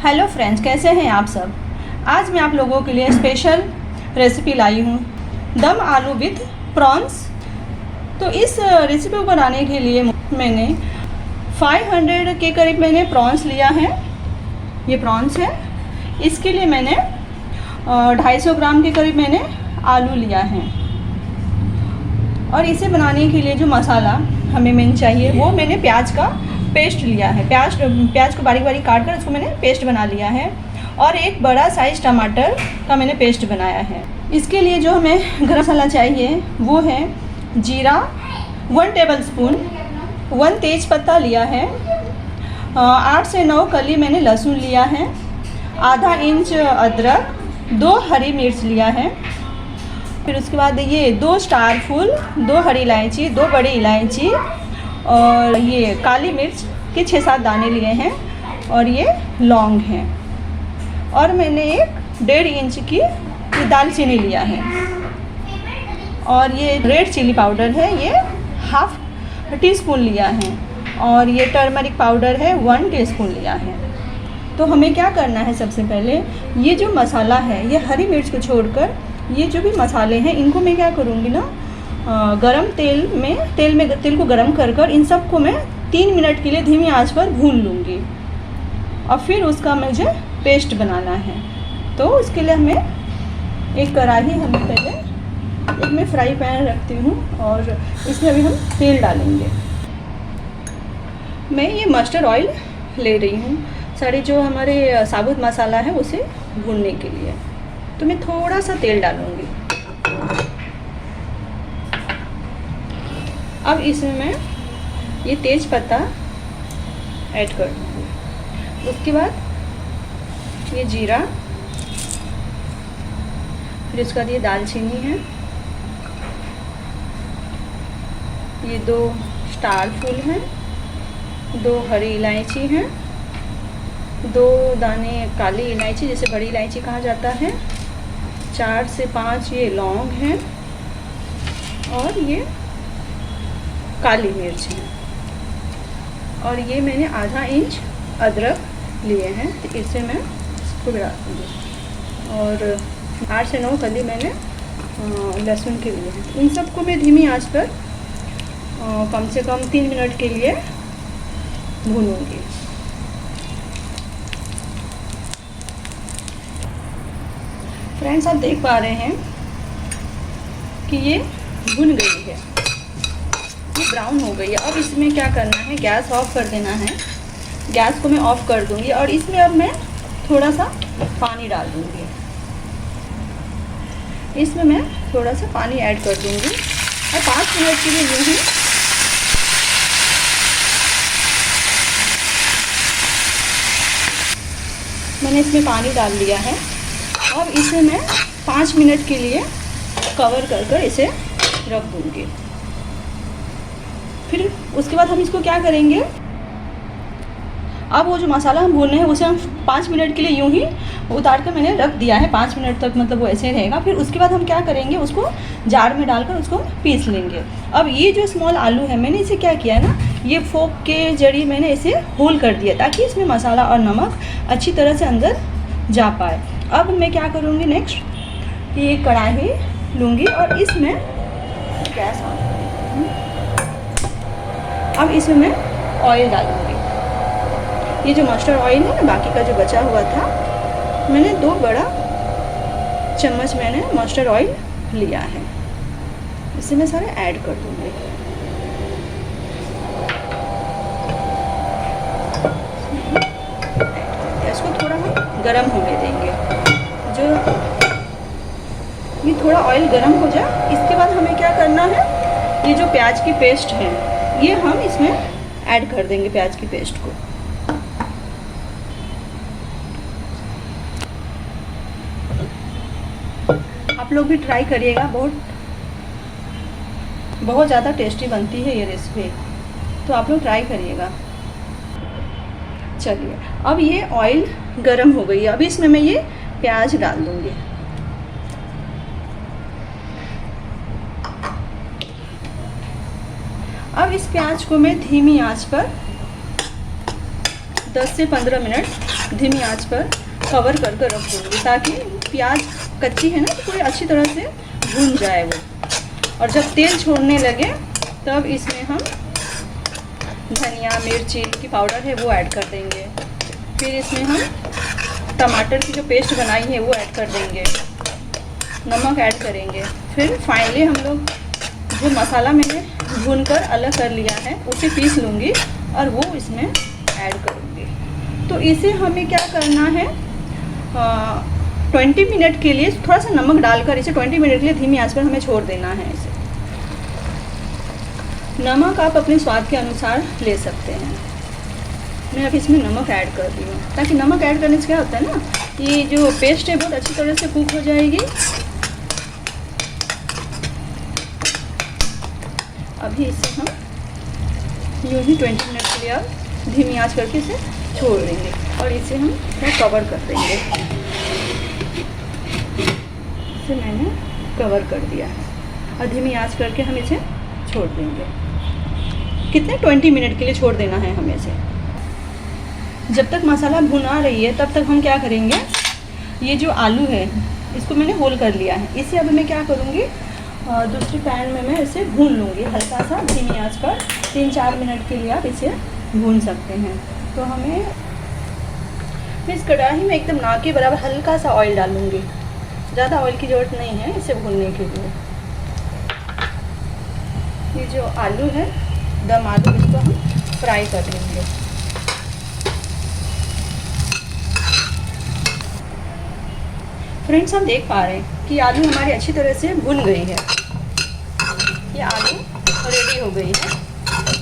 Hello friends, कैसे हैं आप सब। आज मैं आप लोगों के लिए स्पेशल रेसिपी लाई हूँ, दम आलू विथ प्रॉन्स। तो इस रेसिपी को बनाने के लिए मैंने 500 के करीब मैंने प्रॉन्स लिया है। ये प्रॉन्स है। इसके लिए मैंने 250 ग्राम के करीब मैंने आलू लिया है। और इसे बनाने के लिए जो मसाला हमें मेन चाहिए वो मैंने प्याज का पेस्ट लिया है। प्याज को बारीक बारीक काट कर उसको मैंने पेस्ट बना लिया है। और एक बड़ा साइज़ टमाटर का मैंने पेस्ट बनाया है। इसके लिए जो हमें गरम मसाला चाहिए वो है जीरा 1 टेबलस्पून, 1 तेज पत्ता लिया है, 8 से 9 कली मैंने लहसुन लिया है, आधा इंच अदरक, 2 हरी मिर्च लिया है। फिर उसके बाद ये 2 स्टार फूल, 2 हरी इलायची, 2 बड़ी इलायची और ये काली मिर्च के 6-7 दाने लिए हैं और ये लौंग हैं। और मैंने एक 1.5 इंच की ये दालचीनी लिया है। और ये रेड चिली पाउडर है, ये 1/2 टीस्पून लिया है। और ये टर्मरिक पाउडर है 1 टीस्पून लिया है। तो हमें क्या करना है, सबसे पहले ये जो मसाला है, ये हरी मिर्च को छोड़कर ये जो भी मसाले हैं इनको मैं क्या करूँगी ना, गरम तेल को गरम कर इन सब को मैं 3 मिनट के लिए धीमी आंच पर भून लूँगी। और फिर उसका मुझे पेस्ट बनाना है। तो उसके लिए हमें एक कढ़ाई, हमें पहले एक मैं फ्राई पैन रखती हूँ और इसमें अभी हम तेल डालेंगे। मैं ये मस्टर्ड ऑयल ले रही हूँ सारे जो हमारे साबुत मसाला है उसे भूनने के लिए। तो मैं थोड़ा सा तेल डालूँगी। अब इसमें मैं ये तेज पत्ता ऐड कर दूँगी। उसके बाद ये जीरा, फिर उसके बाद ये दालचीनी है, ये 2 स्टार फूल हैं, 2 हरी इलायची हैं, 2 दाने काली इलायची जिसे बड़ी इलायची कहा जाता है, 4 से 5 ये लौंग हैं और ये काली मिर्च है। और ये मैंने आधा इंच अदरक लिए हैं, तो इसे मैं इसको गिरा दूँगी। और 8 से 9 कली मैंने लहसुन के लिए हैं। इन सबको मैं धीमी आंच पर कम से कम 3 मिनट के लिए भूनूंगी। फ्रेंड्स, आप देख पा रहे हैं कि ये भुन गई है, ये ब्राउन हो गई है। अब इसमें क्या करना है, गैस ऑफ कर देना है। गैस को मैं ऑफ कर दूंगी और इसमें अब मैं थोड़ा सा पानी डाल दूंगी। इसमें मैं थोड़ा सा पानी ऐड कर दूंगी और 5 मिनट के लिए यूँ ही मैंने इसमें पानी डाल दिया है। अब इसे मैं 5 मिनट के लिए कवर कर इसे रख दूंगी। फिर उसके बाद हम इसको क्या करेंगे, अब वो जो मसाला हम भून रहे हैं उसे हम 5 मिनट के लिए यूं ही उतार कर मैंने रख दिया है। 5 मिनट तक मतलब वो ऐसे रहेगा। फिर उसके बाद हम क्या करेंगे, उसको जार में डालकर उसको पीस लेंगे। अब ये जो स्मॉल आलू है, मैंने इसे क्या किया ना, ये फोक के जरिए मैंने इसे होल कर दिया ताकि इसमें मसाला और नमक अच्छी तरह से अंदर जा पाए। अब मैं क्या करूँगी नेक्स्ट, ये कढ़ाई लूँगी और इसमें गैस ऑन करूँगी। अब इसमें मैं ऑयल डालूँगी। ये जो मस्टर्ड ऑयल है ना, बाकी का जो बचा हुआ था, मैंने 2 बड़ा चम्मच मैंने मस्टर्ड ऑयल लिया है। इसे मैं सारे ऐड कर दूँगी। इसको थोड़ा हम गरम होने देंगे। जो ये थोड़ा ऑयल गरम हो जाए, इसके बाद हमें क्या करना है, ये जो प्याज की पेस्ट है ये हम इसमें ऐड कर देंगे, प्याज की पेस्ट को। आप लोग भी ट्राई करिएगा, बहुत ज़्यादा टेस्टी बनती है ये रेसिपी, तो आप लोग ट्राई करिएगा। चलिए, अब ये ऑयल गरम हो गई है। अब इसमें मैं ये प्याज डाल दूँगी। अब इस प्याज को मैं धीमी आंच पर 10 से 15 मिनट धीमी आंच पर कवर करके रख दूँगी, ताकि प्याज कच्ची है ना तो पूरी अच्छी तरह से भून जाए वो। और जब तेल छोड़ने लगे तब इसमें हम धनिया मिर्ची की पाउडर है वो ऐड कर देंगे। फिर इसमें हम टमाटर की जो पेस्ट बनाई है वो ऐड कर देंगे, नमक ऐड करेंगे। फिर फाइनली हम लोग जो मसाला मैंने भूनकर अलग कर लिया है उसे पीस लूँगी और वो इसमें ऐड करूँगी। तो इसे हमें क्या करना है, 20 मिनट के लिए थोड़ा सा नमक डालकर इसे 20 मिनट के लिए धीमी आंच पर हमें छोड़ देना है। इसे नमक आप अपने स्वाद के अनुसार ले सकते हैं। मैं अब इसमें नमक ऐड कर रही हूँ, ताकि नमक ऐड करने से क्या होता है ना, ये जो पेस्ट है बहुत अच्छी तरह से कुक हो जाएगी। अभी इसे हम यूँ ही 20 मिनट के लिए अब धीमी आंच करके इसे छोड़ देंगे और इसे हम कवर कर देंगे। इसे मैंने कवर कर दिया है और धीमी आंच करके हम इसे छोड़ देंगे। कितने 20 मिनट के लिए छोड़ देना है हमें इसे। जब तक मसाला भुना रही है तब तक हम क्या करेंगे, ये जो आलू है इसको मैंने होल कर लिया है, इसे अब मैं क्या करूँगी, दूसरी पैन में मैं इसे भून लूँगी हल्का सा धीमी आंच पर। 3-4 मिनट के लिए आप इसे भून सकते हैं। तो हमें मैं इस कढ़ाई में एकदम ना के बराबर हल्का सा ऑयल डालूँगी, ज़्यादा ऑयल की ज़रूरत नहीं है इसे भूनने के लिए। ये जो आलू है दम आलू, इसको हम फ्राई कर लेंगे। फ्रेंड्स हम देख पा रहे हैं कि आलू हमारी अच्छी तरह से भुन गई है। ये आलू रेडी हो गई है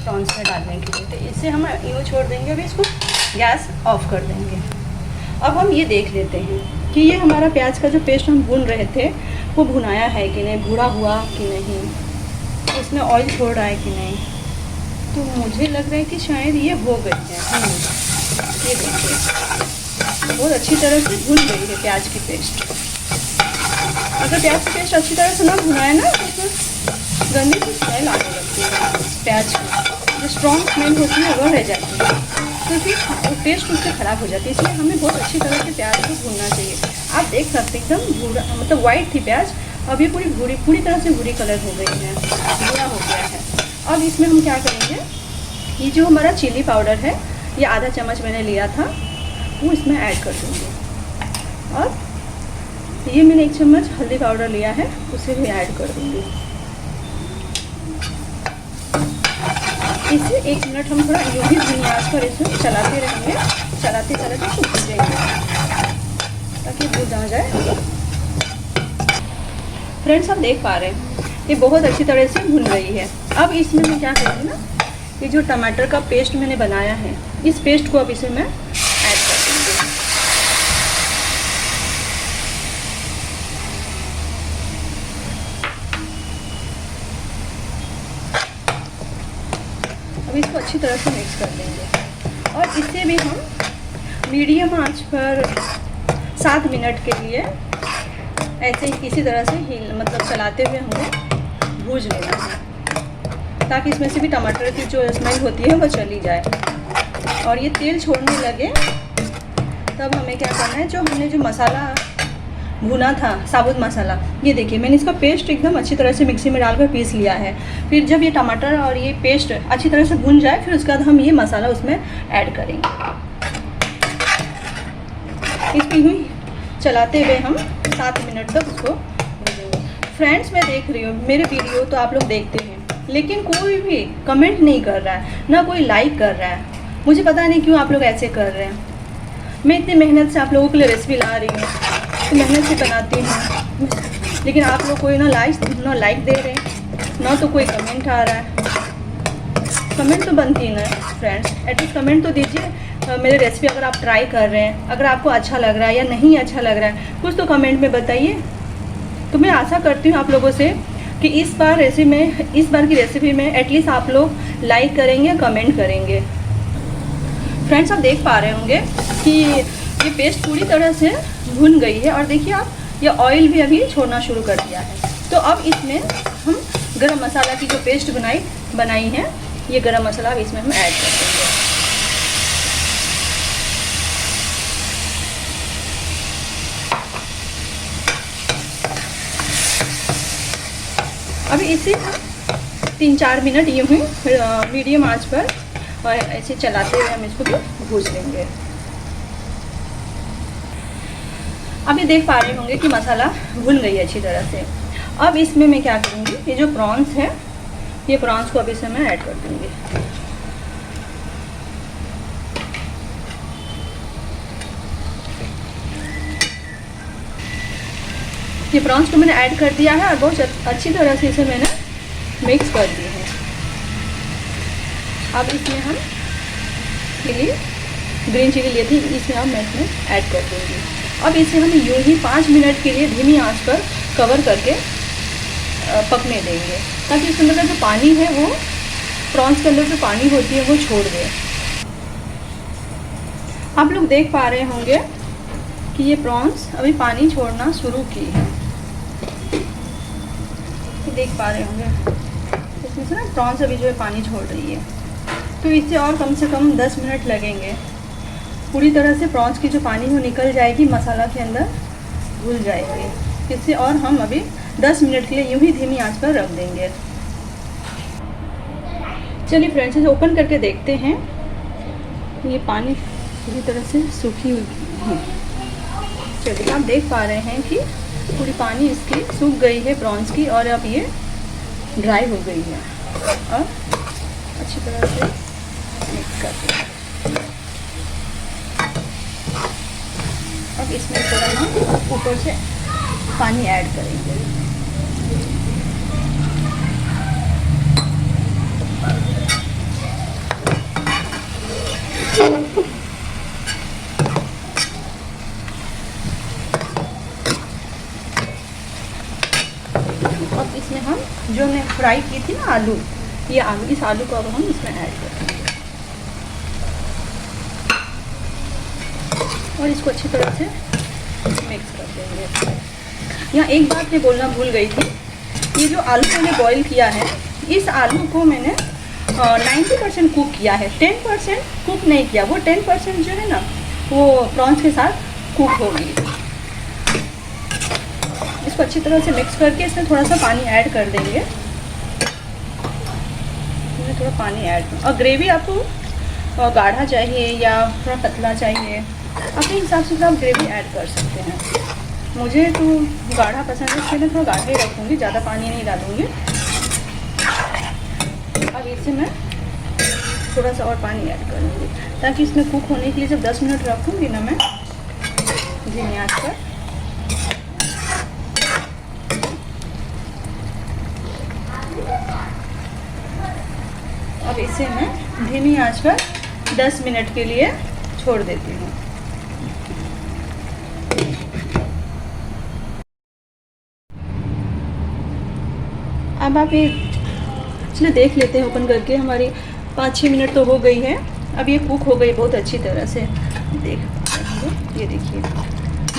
प्रॉन्स में डालने के लिए। तो इसे हम यूँ छोड़ देंगे, अभी इसको गैस ऑफ कर देंगे। अब हम ये देख लेते हैं कि ये हमारा प्याज का जो पेस्ट हम भून रहे थे वो भुनाया है कि नहीं, भूरा हुआ कि नहीं, इसमें ऑयल छोड़ रहा है कि नहीं। तो मुझे लग रहा है कि शायद ये हो गई है। ये देखिए बहुत अच्छी तरह से भुन गई है प्याज की पेस्ट। अगर प्याज की पेस्ट अच्छी तरह से ना भुनाए ना तो उसमें गंदी सी स्मेल आने लगती है प्याज की, जो स्ट्रॉन्ग स्मेल होती है वह रह जाती है, तो फिर टेस्ट उससे ख़राब हो जाती है। इसलिए हमें बहुत अच्छी तरह से प्याज को भूनना चाहिए। आप देख सकते हैं एकदम भूरा, मतलब वाइट थी प्याज, अब ये पूरी तरह से भूरी कलर हो गई है, भूरा हो गया है। अब इसमें हम क्या करेंगे, ये जो हमारा चिली पाउडर है ये आधा चम्मच मैंने लिया था वो इसमें ऐड कर दूँगी। और ये मैंने 1 चम्मच हल्दी पाउडर लिया है उसे भी ऐड कर दूँगी। इसे 1 मिनट हम थोड़ा यूँ ही धीमी आंच पर इसे चलाते रहेंगे, चलाते इसको भूनेंगे ताकि भून ना जाए। फ्रेंड्स आप देख पा रहे हैं ये बहुत अच्छी तरह से भुन गई है। अब इसमें मैं क्या करूँगी ना, ये जो टमाटर का पेस्ट मैंने बनाया है इस पेस्ट को अब इसे मैं ऐड कर दूँगी। अब इसको अच्छी तरह से मिक्स कर देंगे और इसे भी हम मीडियम आंच पर 7 मिनट के लिए ऐसे ही इसी तरह से मतलब चलाते हुए हमको भूज लेना है, ताकि इसमें से भी टमाटर की जो स्मेल होती है वो चली जाए। और ये तेल छोड़ने लगे तब हमें क्या करना है, जो हमने जो मसाला भुना था साबुत मसाला, ये देखिए मैंने इसका पेस्ट एकदम अच्छी तरह से मिक्सी में डालकर पीस लिया है। फिर जब ये टमाटर और ये पेस्ट अच्छी तरह से भुन जाए फिर उसके बाद हम ये मसाला उसमें ऐड करेंगे। इसको यूँ चलाते हुए हम 7 मिनट तक उसको भूनेंगे। फ्रेंड्स मैं देख रही हूँ मेरे वीडियो तो आप लोग देखते हैं, लेकिन कोई भी कमेंट नहीं कर रहा है, ना कोई लाइक कर रहा है। मुझे पता नहीं क्यों आप लोग ऐसे कर रहे हैं। मैं इतनी मेहनत से आप लोगों के लिए रेसिपी ला रही हूँ, तो मेहनत से बनाती हूँ, लेकिन आप लोग कोई ना लाइक दे रहे हैं, ना तो कोई कमेंट आ रहा है। कमेंट तो बनती है ना फ्रेंड्स, एटलीस्ट कमेंट तो दीजिए। मेरे रेसिपी अगर आप ट्राई कर रहे हैं, अगर आपको अच्छा लग रहा है या नहीं अच्छा लग रहा है, कुछ तो कमेंट में बताइए। तो मैं आशा करती हूँ आप लोगों से कि इस बार की रेसिपी में एटलीस्ट आप लोग लाइक करेंगे, कमेंट करेंगे। फ्रेंड्स आप देख पा रहे होंगे कि ये पेस्ट पूरी तरह से भुन गई है और देखिए आप ये ऑयल भी अभी छोड़ना शुरू कर दिया है। तो अब इसमें हम गरम मसाला की जो पेस्ट बनाई है, ये गरम मसाला अब इसमें हम ऐड कर देंगे। इसे 3-4 मिनट यूँ ही मीडियम आंच पर और ऐसे चलाते हुए हम इसको भी भूज लेंगे। अभी देख पा रहे होंगे कि मसाला भुन गई है अच्छी तरह से। अब इसमें मैं क्या करूँगी, ये जो प्रॉन्स है, ये प्रॉन्स को अभी इसमें मैं ऐड कर दूँगी। ये प्रॉन्स को मैंने ऐड कर दिया है और बहुत अच्छी तरह से इसे मैंने मिक्स कर दी है। अब इसमें हम ग्रीन चिली लिए थे, इसमें अब मैं इसमें ऐड कर दूँगी। अब इसे हम यूँ ही 5 मिनट के लिए धीमी आंच पर कवर करके पकने देंगे, ताकि इसके अंदर का जो पानी है वो प्रॉन्स के अंदर जो पानी होती है वो छोड़ दे। आप लोग देख पा रहे होंगे कि ये प्रॉन्स अभी पानी छोड़ना शुरू की है, देख पा रहे होंगे इसमें से ना प्रॉन्स अभी जो है पानी छोड़ रही है। तो इससे और कम से कम 10 मिनट लगेंगे, पूरी तरह से प्रॉन्स की जो पानी वो निकल जाएगी, मसाला के अंदर घुल जाएगी। इससे और हम अभी 10 मिनट के लिए यूँ ही धीमी आंच पर रख देंगे। चलिए फ्रेंड्स, इसे ओपन करके देखते हैं। ये पानी पूरी तरह से सूखी हुई है। चलिए आप देख पा रहे हैं कि पूरी पानी इसकी सूख गई है प्रॉन्स की, और अब ये ड्राई हो गई है और अच्छी तरह से मिक्स कर दें। अब इसमें थोड़ा हम ऊपर से पानी ऐड करेंगे। अब इसमें हम जो मैं फ्राई की थी ना आलू, ये आलू, इस आलू को अब हम इसमें ऐड करेंगे और इसको अच्छी तरह से मिक्स कर देंगे। यहाँ एक बात मैं बोलना भूल गई थी, ये जो आलू मैंने बॉईल किया है, इस आलू को मैंने 90% कुक किया है, 10% कुक नहीं किया। वो 10% जो है ना वो प्रॉन्स के साथ कुक होगी। इसको अच्छी तरह से मिक्स करके इसमें थोड़ा सा पानी ऐड कर देंगे। इसमें थोड़ा पानी ऐड, और ग्रेवी आपको गाढ़ा चाहिए या थोड़ा पतला चाहिए, अपने हिसाब से आप ग्रेवी ऐड कर सकते हैं। मुझे तो गाढ़ा पसंद है, इसके लिए थोड़ा गाढ़ा ही रखूँगी, ज़्यादा पानी नहीं डालूँगी। अब इसे मैं थोड़ा सा और पानी ऐड करूँगी, ताकि इसमें कुक होने के लिए जब 10 मिनट रखूँगी ना मैं धीमी आंच पर, अब इसे मैं धीमी आंच पर 10 मिनट के लिए छोड़ देती हूँ। अब आप ये चलिए देख लेते हैं ओपन करके। हमारी 5-6 मिनट तो हो गई है। अब ये कुक हो गई बहुत अच्छी तरह से। देख ये देखिए,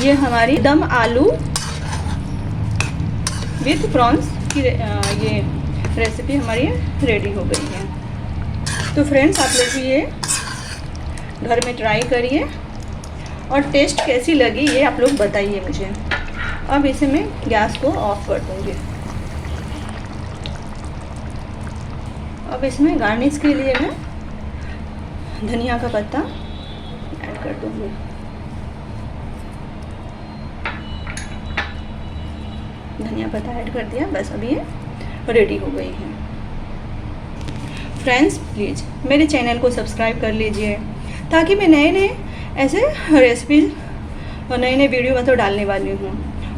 ये हमारी दम आलू विथ प्रॉन्स की ये रेसिपी हमारी रेडी हो गई है। तो फ्रेंड्स, आप लोग भी ये घर में ट्राई करिए और टेस्ट कैसी लगी ये आप लोग बताइए मुझे। अब इसे मैं गैस को ऑफ कर दूँगी। अब इसमें गार्निश के लिए मैं धनिया का पत्ता ऐड कर दूँगी। धनिया पत्ता ऐड कर दिया, बस अब ये रेडी हो गई है। फ्रेंड्स, प्लीज़ मेरे चैनल को सब्सक्राइब कर लीजिए, ताकि मैं नए नए ऐसे रेसिपीज़ और नए नए वीडियो मतलब डालने वाली हूँ।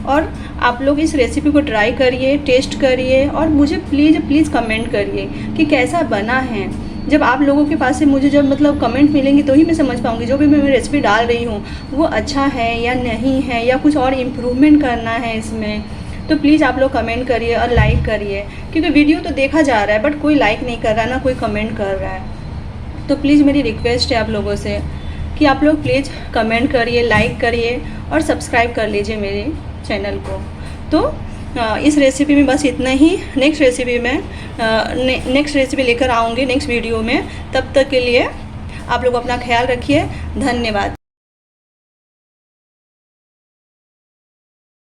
और आप लोग इस रेसिपी को ट्राई करिए, टेस्ट करिए और मुझे प्लीज़ कमेंट करिए कि कैसा बना है। जब आप लोगों के पास से मुझे जब मतलब कमेंट मिलेंगे तो ही मैं समझ पाऊँगी जो भी मैं रेसिपी डाल रही हूँ वो अच्छा है या नहीं है, या कुछ और इम्प्रूवमेंट करना है इसमें। तो प्लीज़ आप लोग कमेंट करिए और लाइक करिए, क्योंकि वीडियो तो देखा जा रहा है बट कोई लाइक नहीं कर रहा ना कोई कमेंट कर रहा है। तो प्लीज़ मेरी रिक्वेस्ट है आप लोगों से कि आप लोग प्लीज़ कमेंट करिए, लाइक करिए और सब्सक्राइब कर लीजिए मेरे चैनल को। तो इस रेसिपी में बस इतना ही। नेक्स्ट रेसिपी लेकर आऊँगी नेक्स्ट वीडियो में। तब तक के लिए आप लोग अपना ख्याल रखिए। धन्यवाद।